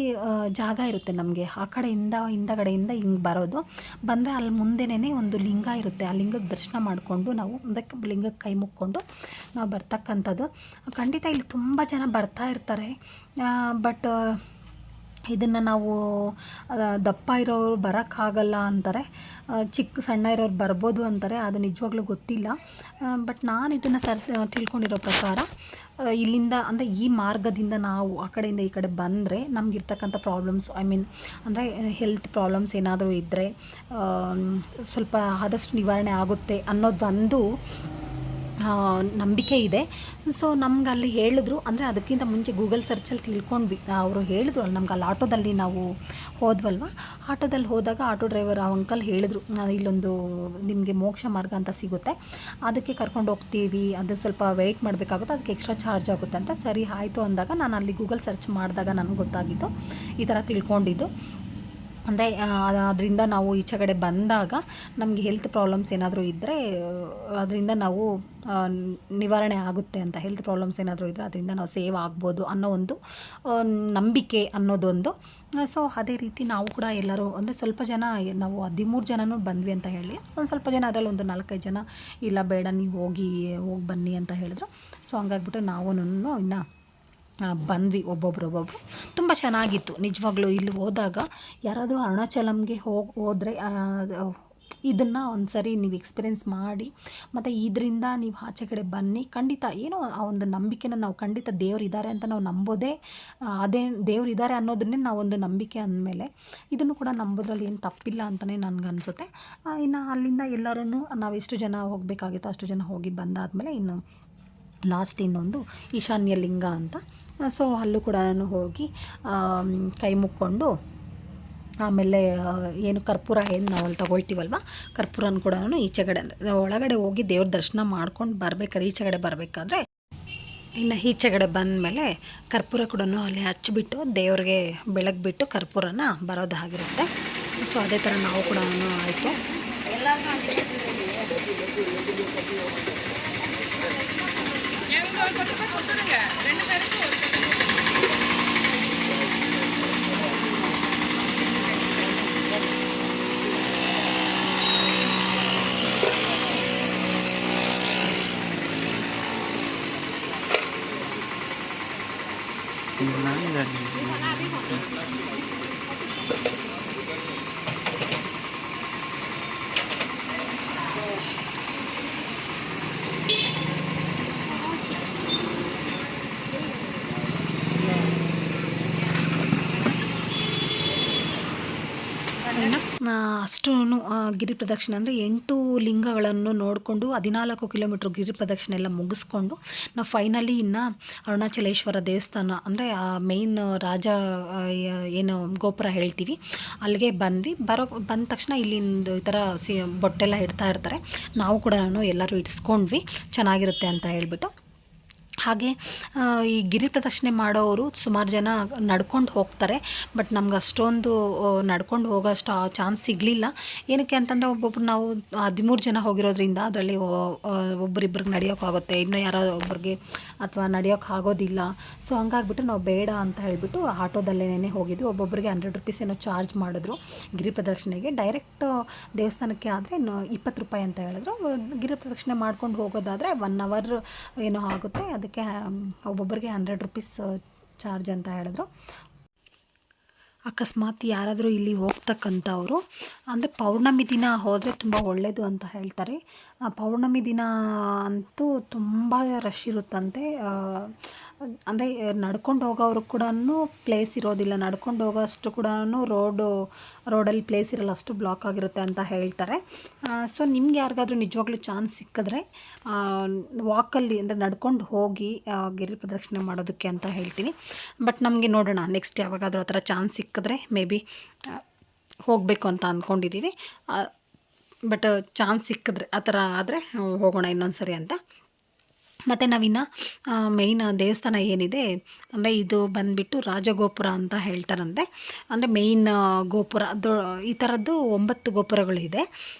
ಜಾಗ ಇರುತ್ತೆ ನಮಗೆ. ಆ ಕಡೆಯಿಂದ ಹಿಂದಗಡೆಯಿಂದ ಹಿಂಗೆ ಬರೋದು. ಬಂದರೆ ಅಲ್ಲಿ ಮುಂದೆನೇ ಒಂದು ಲಿಂಗ ಇರುತ್ತೆ. ಆ ಲಿಂಗಕ್ಕೆ ದರ್ಶನ ಮಾಡಿಕೊಂಡು ನಾವು ಅದಕ್ಕೆ ಲಿಂಗಕ್ಕೆ ಕೈ ಮುಕ್ಕೊಂಡು ನಾವು ಬರ್ತಕ್ಕಂಥದ್ದು. ಖಂಡಿತ ಇಲ್ಲಿ ತುಂಬ ಜನ ಬರ್ತಾ ಇರ್ತಾರೆ. ಬಟ್ ಇದನ್ನು ನಾವು ದಪ್ಪ ಇರೋರು ಬರೋಕ್ಕಾಗಲ್ಲ ಅಂತಾರೆ, ಸಣ್ಣ ಇರೋರು ಬರ್ಬೋದು ಅಂತಾರೆ. ಅದು ನಿಜವಾಗ್ಲೂ ಗೊತ್ತಿಲ್ಲ. ಬಟ್ ನಾನು ಇದನ್ನು ತಿಳ್ಕೊಂಡಿರೋ ಪ್ರಕಾರ ಇಲ್ಲಿಂದ ಅಂದರೆ ಈ ಮಾರ್ಗದಿಂದ ನಾವು ಆ ಕಡೆಯಿಂದ ಈ ಕಡೆ ಬಂದರೆ ನಮಗಿರ್ತಕ್ಕಂಥ ಪ್ರಾಬ್ಲಮ್ಸ್ ಅಂದರೆ ಹೆಲ್ತ್ ಪ್ರಾಬ್ಲಮ್ಸ್ ಏನಾದರೂ ಇದ್ದರೆ ಸ್ವಲ್ಪ ಆದಷ್ಟು ನಿವಾರಣೆ ಆಗುತ್ತೆ ಅನ್ನೋದು ಒಂದು ನಂಬಿಕೆ ಇದೆ. ಸೊ ನಮ್ಗೆ ಅಲ್ಲಿ ಹೇಳಿದ್ರು, ಅಂದರೆ ಅದಕ್ಕಿಂತ ಮುಂಚೆ ಗೂಗಲ್ ಸರ್ಚಲ್ಲಿ ತಿಳ್ಕೊಂಡ್ವಿ. ಅವರು ಹೇಳಿದ್ರು ಅಲ್ಲಿ ನಮ್ಗೆ ಅಲ್ಲಿ ಆಟೋದಲ್ಲಿ ನಾವು ಹೋದ್ವಲ್ವ. ಆಟೋದಲ್ಲಿ ಹೋದಾಗ ಆಟೋ ಡ್ರೈವರ್ ಆ ಅಂಕಲ್ ಹೇಳಿದ್ರು, ಇಲ್ಲೊಂದು ನಿಮಗೆ ಮೋಕ್ಷ ಮಾರ್ಗ ಅಂತ ಸಿಗುತ್ತೆ, ಅದಕ್ಕೆ ಕರ್ಕೊಂಡು ಹೋಗ್ತೀವಿ, ಅದು ಸ್ವಲ್ಪ ವೆಯ್ಟ್ ಮಾಡಬೇಕಾಗುತ್ತೆ, ಅದಕ್ಕೆ ಎಕ್ಸ್ಟ್ರಾ ಚಾರ್ಜ್ ಆಗುತ್ತೆ ಅಂತ. ಸರಿ ಆಯಿತು ಅಂದಾಗ ನಾನು ಅಲ್ಲಿ ಗೂಗಲ್ ಸರ್ಚ್ ಮಾಡಿದಾಗ ನನಗೆ ಗೊತ್ತಾಗಿದ್ದು, ಈ ಥರ ತಿಳ್ಕೊಂಡಿದ್ದು. ಅಂದರೆ ಅದರಿಂದ ನಾವು ಈಚೆ ಕಡೆ ಬಂದಾಗ ನಮಗೆ ಹೆಲ್ತ್ ಪ್ರಾಬ್ಲಮ್ಸ್ ಏನಾದರೂ ಇದ್ದರೆ ಅದರಿಂದ ನಾವು ನಿವಾರಣೆ ಆಗುತ್ತೆ ಅಂತ. ಹೆಲ್ತ್ ಪ್ರಾಬ್ಲಮ್ಸ್ ಏನಾದರೂ ಇದ್ದರೆ ಅದರಿಂದ ನಾವು ಸೇವ್ ಆಗ್ಬೋದು ಅನ್ನೋ ಒಂದು ನಂಬಿಕೆ ಅನ್ನೋದೊಂದು. ಸೊ ಅದೇ ರೀತಿ ನಾವು ಕೂಡ ಎಲ್ಲರೂ ಅಂದರೆ ಸ್ವಲ್ಪ ಜನ, ನಾವು 13 ಜನನೂ ಬಂದ್ವಿ ಅಂತ ಹೇಳಿ, ಒಂದು ಸ್ವಲ್ಪ ಜನ ಅದರಲ್ಲಿ ಒಂದು 4-5 ಜನ ಇಲ್ಲ ಬೇಡ ನೀವು ಹೋಗಿ ಬನ್ನಿ ಅಂತ ಹೇಳಿದ್ರು. ಸೊ ಹಂಗಾಗ್ಬಿಟ್ಟು ನಾವು ಇನ್ನು ಬಂದ್ವಿ ಒಬ್ಬೊಬ್ರು. ತುಂಬ ಚೆನ್ನಾಗಿತ್ತು ನಿಜವಾಗ್ಲೂ. ಇಲ್ಲಿ ಹೋದಾಗ ಯಾರಾದರೂ ಅರುಣಾಚಲಂಗೆ ಹೋದರೆ ಇದನ್ನು ಒಂದು ಸರಿ ನೀವು ಎಕ್ಸ್ಪೀರಿಯೆನ್ಸ್ ಮಾಡಿ, ಮತ್ತು ಇದರಿಂದ ನೀವು ಆಚೆ ಕಡೆ ಬನ್ನಿ. ಖಂಡಿತ ಏನೋ ಆ ಒಂದು ನಂಬಿಕೆನ ನಾವು ಖಂಡಿತ ದೇವರಿದ್ದಾರೆ ಅಂತ ನಾವು ನಂಬೋದೇ, ಅದೇ ದೇವರಿದ್ದಾರೆ ಅನ್ನೋದನ್ನೇ ನಾವೊಂದು ನಂಬಿಕೆ ಅಂದಮೇಲೆ ಇದನ್ನು ಕೂಡ ನಂಬೋದ್ರಲ್ಲಿ ಏನು ತಪ್ಪಿಲ್ಲ ಅಂತಲೇ ನನಗನ್ಸುತ್ತೆ. ಇನ್ನು ಅಲ್ಲಿಂದ ಎಲ್ಲರೂ ನಾವು ಎಷ್ಟು ಜನ ಹೋಗಬೇಕಾಗಿತ್ತೋ ಅಷ್ಟು ಜನ ಹೋಗಿ ಬಂದಾದಮೇಲೆ ಇನ್ನು ಲಾಸ್ಟ್ ಇನ್ನೊಂದು ಈಶಾನ್ಯ ಲಿಂಗ ಅಂತ. ಸೊ ಅಲ್ಲೂ ಕೂಡ ನಾನು ಹೋಗಿ ಕೈ ಮುಕ್ಕೊಂಡು ಆಮೇಲೆ ಏನು ಕರ್ಪೂರ ಏನು ನಾವು ಅಲ್ಲಿ ತೊಗೊಳ್ತೀವಲ್ವ, ಕರ್ಪೂರನ ಕೂಡ ನಾನು ಈಚೆ ಕಡೆ ಒಳಗಡೆ ಹೋಗಿ ದೇವ್ರ ದರ್ಶನ ಮಾಡ್ಕೊಂಡು ಬರ್ಬೇಕಾದ್ರೆ ಈಚೆ ಕಡೆ ಬರಬೇಕಾದ್ರೆ ಇನ್ನು ಈಚೆ ಕಡೆ ಬಂದಮೇಲೆ ಕರ್ಪೂರ ಕೂಡ ಅಲ್ಲಿ ಹಚ್ಚಿಬಿಟ್ಟು ದೇವ್ರಿಗೆ ಬೆಳಗ್ಬಿಟ್ಟು ಕರ್ಪೂರನ ಬರೋದಾಗಿರುತ್ತೆ. ಸೊ ಅದೇ ಥರ ನಾವು ಕೂಡ ಆಯಿತು. ಅಷ್ಟು ಗಿರಿ ಪ್ರದಕ್ಷಿಣೆ ಅಂದರೆ 8 ಲಿಂಗಗಳನ್ನು ನೋಡಿಕೊಂಡು 14 ಕಿಲೋಮೀಟ್ರ್ ಗಿರಿ ಪ್ರದಕ್ಷಿಣೆ ಎಲ್ಲ ಮುಗಿಸ್ಕೊಂಡು ನಾವು ಫೈನಲಿ ಇನ್ನು ಅರುಣಾಚಲೇಶ್ವರ ದೇವಸ್ಥಾನ ಅಂದರೆ ಆ ಮೇಯ್ನ್ ರಾಜ ಏನು ಗೋಪುರ ಹೇಳ್ತೀವಿ ಅಲ್ಲಿಗೆ ಬಂದ್ವಿ. ಬಂದ ತಕ್ಷಣ ಇಲ್ಲಿಂದು ಈ ಥರ ಬೊಟ್ಟೆಲ್ಲ ಇಡ್ತಾ ಇರ್ತಾರೆ. ನಾವು ಕೂಡ ಎಲ್ಲರೂ ಇಡಿಸ್ಕೊಂಡ್ವಿ ಚೆನ್ನಾಗಿರುತ್ತೆ ಅಂತ ಹೇಳ್ಬಿಟ್ಟು. ಹಾಗೆ ಈ ಗಿರಿ ಪ್ರದಕ್ಷಿಣೆ ಮಾಡೋರು ಸುಮಾರು ಜನ ನಡ್ಕೊಂಡು ಹೋಗ್ತಾರೆ. ಬಟ್ ನಮ್ಗೆ ಅಷ್ಟೊಂದು ನಡ್ಕೊಂಡು ಹೋಗೋಷ್ಟು ಚಾನ್ಸ್ ಸಿಗಲಿಲ್ಲ. ಏನಕ್ಕೆ ಅಂತಂದರೆ ಒಬ್ಬೊಬ್ರು ನಾವು 13 ಜನ ಹೋಗಿರೋದ್ರಿಂದ ಅದರಲ್ಲಿ ಒಬ್ಬರಿಬ್ಬರಿಗೆ ನಡೆಯೋಕ್ಕಾಗುತ್ತೆ, ಇನ್ನೂ ಯಾರೋ ಒಬ್ರಿಗೆ ಅಥವಾ ನಡೆಯೋಕ್ಕೆ ಆಗೋದಿಲ್ಲ. ಸೊ ಹಂಗಾಗ್ಬಿಟ್ಟು ನಾವು ಬೇಡ ಅಂತ ಹೇಳಿಬಿಟ್ಟು ಆಟೋದಲ್ಲೇ ಹೋಗಿದ್ವಿ. ಒಬ್ಬೊಬ್ಬರಿಗೆ 100 ರೂಪೀಸ್ ಏನೋ ಚಾರ್ಜ್ ಮಾಡಿದ್ರು ಗಿರಿ ಪ್ರದಕ್ಷಿಣೆಗೆ. ಡೈರೆಕ್ಟ್ ದೇವಸ್ಥಾನಕ್ಕೆ ಆದರೆ 20 ರೂಪಾಯಿ ಅಂತ ಹೇಳಿದ್ರು. ಗಿರಿ ಪ್ರದಕ್ಷಿಣೆ ಮಾಡ್ಕೊಂಡು ಹೋಗೋದಾದರೆ 1 ಅವರ್ ಏನೋ ಆಗುತ್ತೆ. ಅದಕ್ಕೆ ಒಬ್ಬೊಬ್ಬರಿಗೆ 100 ರೂಪೀಸ್ ಚಾರ್ಜ್ ಅಂತ ಹೇಳಿದ್ರು. ಅಕಸ್ಮಾತ್ ಯಾರಾದರೂ ಇಲ್ಲಿ ಹೋಗ್ತಕ್ಕಂಥವ್ರು ಅಂದರೆ ಪೌರ್ಣಮಿ ದಿನ ಹೋದರೆ ತುಂಬ ಒಳ್ಳೆಯದು ಅಂತ ಹೇಳ್ತಾರೆ. ಪೌರ್ಣಮಿ ದಿನ ಅಂತೂ ತುಂಬ ರಶ್ ಇರುತ್ತಂತೆ. ಅಂದರೆ ನಡ್ಕೊಂಡು ಹೋಗೋವ್ರು ಕೂಡ ಪ್ಲೇಸ್ ಇರೋದಿಲ್ಲ, ನಡ್ಕೊಂಡು ಹೋಗೋಷ್ಟು ಕೂಡ ರೋಡಲ್ಲಿ ಪ್ಲೇಸ್ ಇರಲ್ಲ, ಅಷ್ಟು ಬ್ಲಾಕ್ ಆಗಿರುತ್ತೆ ಅಂತ ಹೇಳ್ತಾರೆ. ಸೊ ನಿಮ್ಗೆ ಯಾರಿಗಾದ್ರೂ ನಿಜವಾಗ್ಲೂ ಚಾನ್ಸ್ ಸಿಕ್ಕಿದ್ರೆ ವಾಕಲ್ಲಿ ಅಂದರೆ ನಡ್ಕೊಂಡು ಹೋಗಿ ಗಿರಿ ಪ್ರದಕ್ಷಿಣೆ ಮಾಡೋದಕ್ಕೆ ಅಂತ ಹೇಳ್ತೀನಿ. ಬಟ್ ನಮಗೆ ನೋಡೋಣ, ನೆಕ್ಸ್ಟ್ ಯಾವಾಗಾದರೂ ಆ ಥರ ಚಾನ್ಸ್ ಸಿಕ್ಕಿದ್ರೆ ಮೇ ಬಿ ಹೋಗಬೇಕು ಅಂತ ಅಂದ್ಕೊಂಡಿದ್ದೀವಿ. ಬಟ್ ಚಾನ್ಸ್ ಸಿಕ್ಕಿದ್ರೆ ಆ ಥರ ಆದರೆ ಹೋಗೋಣ ಇನ್ನೊಂದು ಸರಿ ಅಂತ. ಮತ್ತು ನಾವಿನ್ನು ಮೇಯ್ನ್ ದೇವಸ್ಥಾನ ಏನಿದೆ ಅಂದರೆ ಇದು ಬಂದುಬಿಟ್ಟು ರಾಜಗೋಪುರ ಅಂತ ಹೇಳ್ತಾರಂತೆ. ಅಂದರೆ ಮೇಯ್ನ್ ಗೋಪುರ ಈ ಥರದ್ದು 9 ಗೋಪುರಗಳಿದೆ.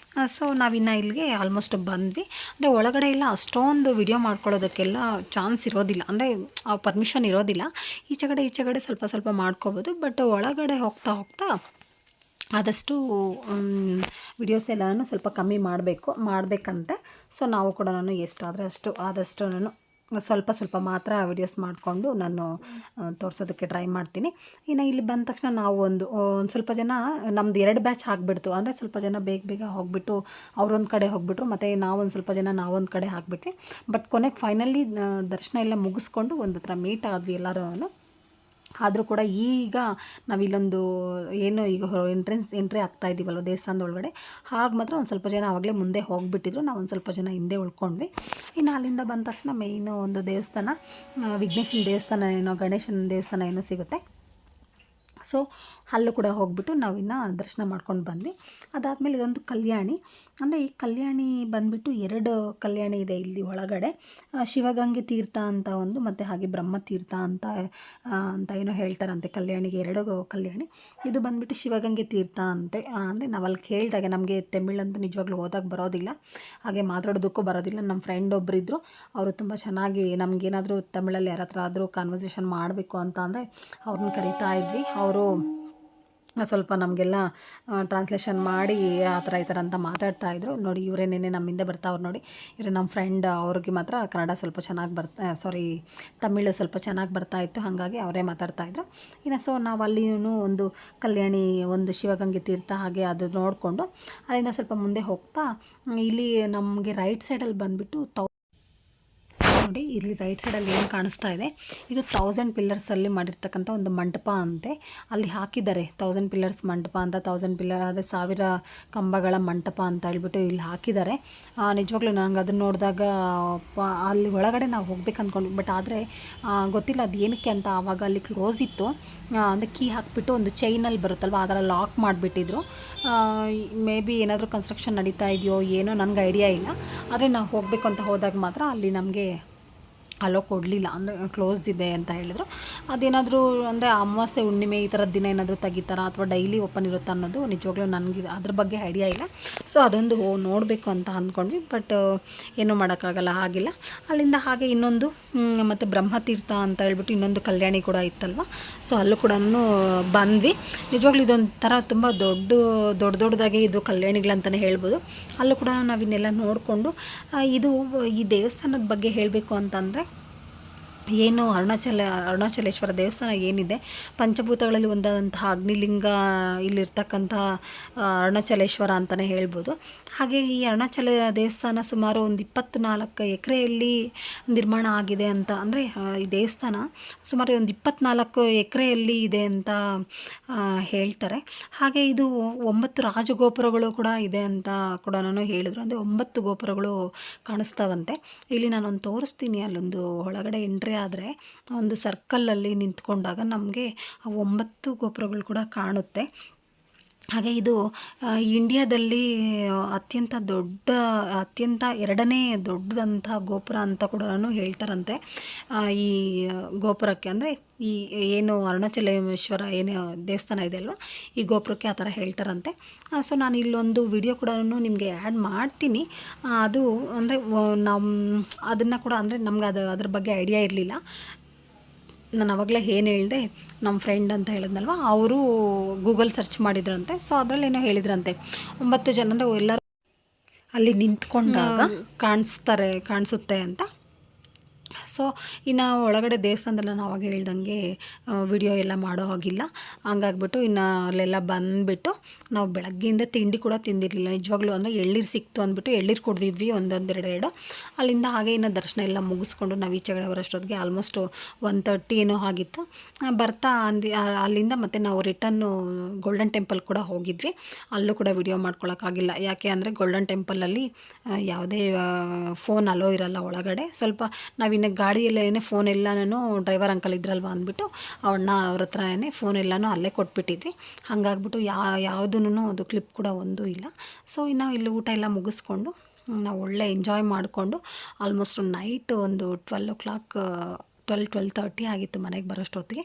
ಸೊ ನಾವಿನ್ನು ಇಲ್ಲಿಗೆ ಆಲ್ಮೋಸ್ಟ್ ಬಂದ್ವಿ. ಅಂದರೆ ಒಳಗಡೆ ಎಲ್ಲ ಅಷ್ಟೊಂದು ವಿಡಿಯೋ ಮಾಡ್ಕೊಳ್ಳೋದಕ್ಕೆಲ್ಲ ಚಾನ್ಸ್ ಇರೋದಿಲ್ಲ, ಅಂದರೆ ಪರ್ಮಿಷನ್ ಇರೋದಿಲ್ಲ. ಈಚೆಗಡೆ ಸ್ವಲ್ಪ ಮಾಡ್ಕೋಬೋದು. ಬಟ್ ಒಳಗಡೆ ಹೋಗ್ತಾ ಆದಷ್ಟು ವಿಡಿಯೋಸ್ ಎಲ್ಲನೂ ಸ್ವಲ್ಪ ಕಮ್ಮಿ ಮಾಡಬೇಕಂತೆ. ಸೊ ನಾವು ಕೂಡ ಎಷ್ಟಾದರೆ ಆದಷ್ಟು ನಾನು ಸ್ವಲ್ಪ ಮಾತ್ರ ವಿಡಿಯೋಸ್ ಮಾಡಿಕೊಂಡು ನಾನು ತೋರಿಸೋದಕ್ಕೆ ಟ್ರೈ ಮಾಡ್ತೀನಿ. ಇನ್ನು ಇಲ್ಲಿ ಬಂದ ತಕ್ಷಣ ನಾವು ಒಂದು ಸ್ವಲ್ಪ ಜನ ನಮ್ಮದು 2 ಬ್ಯಾಚ್ ಆಗಿಬಿಡ್ತು. ಅಂದರೆ ಸ್ವಲ್ಪ ಜನ ಬೇಗ ಹೋಗಿಬಿಟ್ಟು ಅವರೊಂದು ಕಡೆ ಹೋಗಿಬಿಟ್ರು, ಮತ್ತು ನಾವೊಂದು ಸ್ವಲ್ಪ ಜನ ನಾವೊಂದು ಕಡೆ ಆಗಿಬಿಟ್ವಿ. ಬಟ್ ಕೊನೆಗೆ ಫೈನಲಿ ದರ್ಶನ ಎಲ್ಲ ಮುಗಿಸ್ಕೊಂಡು ಒಂದು ಹತ್ರ ಮೀಟ್ ಆದ್ವಿ ಎಲ್ಲರೂ. ಆದರೂ ಕೂಡ ಈಗ ನಾವಿಲ್ಲೊಂದು ಏನು ಈಗ ಎಂಟ್ರಿ ಆಗ್ತಾ ಇದ್ದೀವಲ್ವ ದೇವಸ್ಥಾನದ ಒಳಗಡೆ, ಹಾಗೆ ಮಾತ್ರ ಒಂದು ಸ್ವಲ್ಪ ಜನ ಆವಾಗಲೇ ಮುಂದೆ ಹೋಗಿಬಿಟ್ಟಿದ್ರು, ನಾವು ಒಂದು ಸ್ವಲ್ಪ ಜನ ಹಿಂದೆ ಉಳ್ಕೊಂಡ್ವಿ. ಇನ್ನು ಅಲ್ಲಿಂದ ಬಂದ ತಕ್ಷಣ ಮೇಯ್ನು ಒಂದು ದೇವಸ್ಥಾನ, ವಿಘ್ನೇಶ್ವರ ದೇವಸ್ಥಾನ ಏನೋ ಗಣೇಶನ ದೇವಸ್ಥಾನ ಏನೋ ಸಿಗುತ್ತೆ. ಸೊ ಅಲ್ಲೂ ಕೂಡ ಹೋಗ್ಬಿಟ್ಟು ನಾವಿನ್ನು ದರ್ಶನ ಮಾಡ್ಕೊಂಡು ಬಂದ್ವಿ. ಅದಾದಮೇಲೆ ಇದೊಂದು ಕಲ್ಯಾಣಿ, ಅಂದರೆ ಈ ಕಲ್ಯಾಣಿ ಬಂದುಬಿಟ್ಟು 2 ಕಲ್ಯಾಣಿ ಇದೆ ಇಲ್ಲಿ ಒಳಗಡೆ. ಶಿವಗಂಗೆ ತೀರ್ಥ ಅಂತ ಒಂದು, ಮತ್ತು ಹಾಗೆ ಬ್ರಹ್ಮತೀರ್ಥ ಅಂತ ಏನೋ ಹೇಳ್ತಾರಂತೆ ಕಲ್ಯಾಣಿಗೆ. 2 ಕಲ್ಯಾಣಿ. ಇದು ಬಂದುಬಿಟ್ಟು ಶಿವಗಂಗೆ ತೀರ್ಥ ಅಂತೆ. ಅಂದರೆ ನಾವು ಅಲ್ಲಿ ಕೇಳಿದಾಗ ನಮಗೆ ತಮಿಳಂತೂ ನಿಜವಾಗ್ಲೂ ಓದೋಕೆ ಬರೋದಿಲ್ಲ, ಹಾಗೆ ಮಾತಾಡೋದಕ್ಕೂ ಬರೋದಿಲ್ಲ. ನಮ್ಮ ಫ್ರೆಂಡ್ ಒಬ್ಬರಿದ್ದರು, ಅವರು ತುಂಬ ಚೆನ್ನಾಗಿ ನಮಗೇನಾದರೂ ತಮಿಳಲ್ಲಿ ಯಾರ ಹತ್ರ ಆದರೂ ಕಾನ್ವರ್ಸೇಷನ್ ಮಾಡಬೇಕು ಅಂತ ಅಂದರೆ ಅವ್ರನ್ನ ಕರಿತಾ ಇದ್ವಿ. ಅವರು ಸ್ವಲ್ಪ ನಮಗೆಲ್ಲ ಟ್ರಾನ್ಸ್ಲೇಷನ್ ಮಾಡಿ ಆ ಥರ ಈ ಥರ ಅಂತ ಮಾತಾಡ್ತಾಯಿದ್ರು. ನೋಡಿ ಇವರೇ ನೆನ್ನೆ ನಮ್ಮಿಂದ ಬರ್ತಾವ್ರು ನೋಡಿ, ಇವರು ನಮ್ಮ ಫ್ರೆಂಡ್. ಅವ್ರಿಗೆ ಮಾತ್ರ ಕನ್ನಡ ಸ್ವಲ್ಪ ಚೆನ್ನಾಗಿ ತಮಿಳು ಸ್ವಲ್ಪ ಚೆನ್ನಾಗಿ ಬರ್ತಾಯಿತ್ತು, ಹಾಗಾಗಿ ಅವರೇ ಮಾತಾಡ್ತಾಯಿದ್ರು. ಇನ್ನು ಸೊ ನಾವು ಅಲ್ಲಿನೂ ಒಂದು ಕಲ್ಯಾಣಿ, ಒಂದು ಶಿವಗಂಗೆ ತೀರ್ಥ ಹಾಗೆ ಅದು ನೋಡಿಕೊಂಡು ಅಲ್ಲಿಂದ ಸ್ವಲ್ಪ ಮುಂದೆ ಹೋಗ್ತಾ ಇಲ್ಲಿ ನಮಗೆ ರೈಟ್ ಸೈಡಲ್ಲಿ ಬಂದುಬಿಟ್ಟು ನೋಡಿ, ಇಲ್ಲಿ ರೈಟ್ ಸೈಡಲ್ಲಿ ಏನು ಕಾಣಿಸ್ತಾ ಇದೆ, ಇದು 1000 ಪಿಲ್ಲರ್ಸಲ್ಲಿ ಮಾಡಿರ್ತಕ್ಕಂಥ ಒಂದು ಮಂಟಪ ಅಂತೆ. ಅಲ್ಲಿ ಹಾಕಿದ್ದಾರೆ 1000 ಪಿಲ್ಲರ್ಸ್ ಮಂಟಪ ಅಂತ, 1000 ಪಿಲ್ಲರ್ ಅದೇ 1000 ಕಂಬಗಳ ಮಂಟಪ ಅಂತ ಹೇಳ್ಬಿಟ್ಟು ಇಲ್ಲಿ ಹಾಕಿದ್ದಾರೆ. ನಿಜವಾಗ್ಲೂ ನನಗೆ ಅದನ್ನು ನೋಡಿದಾಗ ಅಲ್ಲಿ ಒಳಗಡೆ ನಾವು ಹೋಗ್ಬೇಕು ಅಂದ್ಕೊಂಡ್ವಿ. ಬಟ್ ಆದರೆ ಗೊತ್ತಿಲ್ಲ ಅದು ಏನಕ್ಕೆ ಅಂತ. ಆವಾಗ ಅಲ್ಲಿ ಕ್ಲೋಸ್ ಇತ್ತು, ಅಂದರೆ ಕೀ ಹಾಕಿಬಿಟ್ಟು ಒಂದು ಚೈನಲ್ಲಿ ಬರುತ್ತಲ್ವ ಆ ಥರ ಲಾಕ್ ಮಾಡಿಬಿಟ್ಟಿದ್ರು. ಮೇ ಬಿ ಏನಾದರೂ ಕನ್ಸ್ಟ್ರಕ್ಷನ್ ನಡೀತಾ ಇದೆಯೋ ಏನೋ, ನನಗೆ ಐಡಿಯಾ ಇಲ್ಲ. ಆದರೆ ನಾವು ಹೋಗಬೇಕು ಅಂತ ಹೋದಾಗ ಮಾತ್ರ ಅಲ್ಲಿ ನಮಗೆ ಅಲೋ ಕೊಡಲಿಲ್ಲ, ಅಂದರೆ ಕ್ಲೋಸ್ ಇದೆ ಅಂತ ಹೇಳಿದ್ರು. ಅದೇನಾದರೂ ಅಂದರೆ ಅಮಾವಾಸ್ಯೆ ಹುಣ್ಣಿಮೆ ಈ ಥರದ ದಿನ ಏನಾದರೂ ತೆಗಿತಾರಾ ಅಥವಾ ಡೈಲಿ ಓಪನ್ ಇರುತ್ತಾ ಅನ್ನೋದು ನಿಜವಾಗ್ಲೂ ನನಗೆ ಅದ್ರ ಬಗ್ಗೆ ಐಡಿಯಾ ಇಲ್ಲ. ಸೊ ಅದೊಂದು ನೋಡಬೇಕು ಅಂತ ಅಂದ್ಕೊಂಡ್ವಿ. ಬಟ್ ಏನೂ ಮಾಡೋಕ್ಕಾಗಲ್ಲ, ಆಗಿಲ್ಲ. ಅಲ್ಲಿಂದ ಹಾಗೆ ಇನ್ನೊಂದು ಮತ್ತು ಬ್ರಹ್ಮತೀರ್ಥ ಅಂತ ಹೇಳ್ಬಿಟ್ಟು ಇನ್ನೊಂದು ಕಲ್ಯಾಣಿ ಕೂಡ ಇತ್ತಲ್ವ. ಸೊ ಅಲ್ಲೂ ಕೂಡ ಬಂದ್ವಿ. ನಿಜವಾಗ್ಲೂ ಇದೊಂಥರ ತುಂಬ ದೊಡ್ಡದಾಗೆ ಇದು ಕಲ್ಯಾಣಿಗಳಂತಲೇ ಹೇಳ್ಬೋದು. ಅಲ್ಲೂ ಕೂಡ ನಾವಿನ್ನೆಲ್ಲ ನೋಡಿಕೊಂಡು ಇದು ಈ ದೇವಸ್ಥಾನದ ಬಗ್ಗೆ ಹೇಳಬೇಕು ಅಂತಂದರೆ ಏನು ಅರುಣಾಚಲೇಶ್ವರ ದೇವಸ್ಥಾನ ಏನಿದೆ, ಪಂಚಭೂತಗಳಲ್ಲಿ ಒಂದಾದಂತಹ ಅಗ್ನಿಲಿಂಗ ಇಲ್ಲಿರ್ತಕ್ಕಂಥ ಅರುಣಾಚಲೇಶ್ವರ ಅಂತಲೇ ಹೇಳ್ಬೋದು. ಹಾಗೆ ಈ ಅರುಣಾಚಲ ದೇವಸ್ಥಾನ ಸುಮಾರು ಒಂದು 24 ಎಕರೆಯಲ್ಲಿ ನಿರ್ಮಾಣ ಆಗಿದೆ ಅಂತ. ಅಂದರೆ ಈ ದೇವಸ್ಥಾನ ಸುಮಾರು ಒಂದು 24 ಎಕರೆಯಲ್ಲಿ ಇದೆ ಅಂತ ಹೇಳ್ತಾರೆ. ಹಾಗೆ ಇದು 9 ರಾಜಗೋಪುರಗಳು ಕೂಡ ಇದೆ ಅಂತ ಕೂಡ ಹೇಳಿದ್ರು. ಅಂದರೆ 9 ಗೋಪುರಗಳು ಕಾಣಿಸ್ತಾವಂತೆ. ಇಲ್ಲಿ ನಾನೊಂದು ತೋರಿಸ್ತೀನಿ. ಅಲ್ಲೊಂದು ಒಳಗಡೆ ಎಂಟ್ರಿ ಆದರೆ ಒಂದು ಸರ್ಕಲಲ್ಲಿ ನಿಂತ್ಕೊಂಡಾಗ ನಮಗೆ 9 ಗೋಪುರಗಳು ಕೂಡ ಕಾಣುತ್ತೆ. ಹಾಗೆ ಇದು ಇಂಡಿಯಾದಲ್ಲಿ ಅತ್ಯಂತ 2ನೇ ದೊಡ್ಡದಂಥ ಗೋಪುರ ಅಂತ ಕೂಡ ಹೇಳ್ತಾರಂತೆ. ಈ ಗೋಪುರಕ್ಕೆ ಅಂದರೆ ಈ ಏನು ಅರುಣಾಚಲೇಶ್ವರ ಏನು ದೇವಸ್ಥಾನ ಇದೆ ಅಲ್ವ, ಈ ಗೋಪುರಕ್ಕೆ ಆ ಥರ ಹೇಳ್ತಾರಂತೆ. ಸೊ ನಾನು ಇಲ್ಲೊಂದು ವಿಡಿಯೋ ಕೂಡ ನಿಮಗೆ ಆ್ಯಡ್ ಮಾಡ್ತೀನಿ. ಅದು ಅಂದರೆ ಅದನ್ನು ಕೂಡ ಅಂದರೆ ನಮ್ಗೆ ಅದ್ರ ಬಗ್ಗೆ ಐಡಿಯಾ ಇರಲಿಲ್ಲ. ನಾನು ಆವಾಗಲೇ ಏನು ಹೇಳಿದೆ, ನಮ್ಮ ಫ್ರೆಂಡ್ ಅಂತ ಹೇಳಿದ್ನಲ್ವ, ಅವರು ಗೂಗಲ್ ಸರ್ಚ್ ಮಾಡಿದ್ರಂತೆ. ಸೊ ಅದರಲ್ಲೇನೋ ಹೇಳಿದ್ರಂತೆ 9 ಜನ ಅಂದರೆ ಎಲ್ಲರೂ ಅಲ್ಲಿ ನಿಂತ್ಕೊಂಡಾಗ ಕಾಣಿಸುತ್ತೆ ಅಂತ. ಸೊ ಇನ್ನು ಒಳಗಡೆ ದೇವಸ್ಥಾನದಲ್ಲ ನಾವು ಆವಾಗ ಹೇಳ್ದಂಗೆ ವಿಡಿಯೋ ಎಲ್ಲ ಮಾಡೋ ಹಾಗಿಲ್ಲ. ಹಂಗಾಗ್ಬಿಟ್ಟು ಇನ್ನು ಅಲ್ಲೆಲ್ಲ ಬಂದುಬಿಟ್ಟು ನಾವು ಬೆಳಗ್ಗೆಯಿಂದ ತಿಂಡಿ ಕೂಡ ತಿಂದಿರಲಿಲ್ಲ ನಿಜವಾಗ್ಲೂ. ಅಂದರೆ ಎಳ್ಳೀರು ಸಿಕ್ತು ಅಂದ್ಬಿಟ್ಟು ಎಳ್ಳೀರು ಕುಡ್ದಿದ್ವಿ ಒಂದೊಂದೆರಡು. ಅಲ್ಲಿಂದ ಹಾಗೆ ಇನ್ನು ದರ್ಶನ ಎಲ್ಲ ಮುಗಿಸ್ಕೊಂಡು ನಾವು ಈಚೆಗಡೆ ಬರೋಷ್ಟೊತ್ತಿಗೆ ಆಲ್ಮೋಸ್ಟು 1:30 ಏನೋ ಆಗಿತ್ತು. ಬರ್ತಾ ಅಲ್ಲಿಂದ ಮತ್ತು ನಾವು ರಿಟರ್ನು ಗೋಲ್ಡನ್ ಟೆಂಪಲ್ ಕೂಡ ಹೋಗಿದ್ವಿ. ಅಲ್ಲೂ ಕೂಡ ವಿಡಿಯೋ ಮಾಡ್ಕೊಳಕ್ಕಾಗಿಲ್ಲ. ಯಾಕೆ ಅಂದರೆ ಗೋಲ್ಡನ್ ಟೆಂಪಲಲ್ಲಿ ಯಾವುದೇ ಫೋನ್ ಅಲೋ ಇರಲ್ಲ ಒಳಗಡೆ. ಸ್ವಲ್ಪ ನಾವಿನ್ನು ಗಾಡಿಯಲ್ಲೇನೆ ಫೋನ್ ಎಲ್ಲನೂ ಡ್ರೈವರ್ ಅಂಕಲ್ ಇದ್ರಲ್ವ ಅಂದ್ಬಿಟ್ಟು ಅವ್ರ ಹತ್ರನೇ ಫೋನ್ ಎಲ್ಲನೂ ಅಲ್ಲೇ ಕೊಟ್ಬಿಟ್ಟಿದ್ವಿ. ಹಾಗಾಗ್ಬಿಟ್ಟು ಯಾವುದೂ ಅದು ಕ್ಲಿಪ್ ಕೂಡ ಒಂದೂ ಇಲ್ಲ. ಸೊ ಇನ್ನು ಇಲ್ಲಿ ಊಟ ಎಲ್ಲ ಮುಗಿಸ್ಕೊಂಡು ನಾವು ಒಳ್ಳೆ ಎಂಜಾಯ್ ಮಾಡಿಕೊಂಡು ಆಲ್ಮೋಸ್ಟ್ ನೈಟ್ ಒಂದು 12:30 ಆಗಿತ್ತು ಮನೆಗೆ ಬರೋಷ್ಟೊತ್ತಿಗೆ.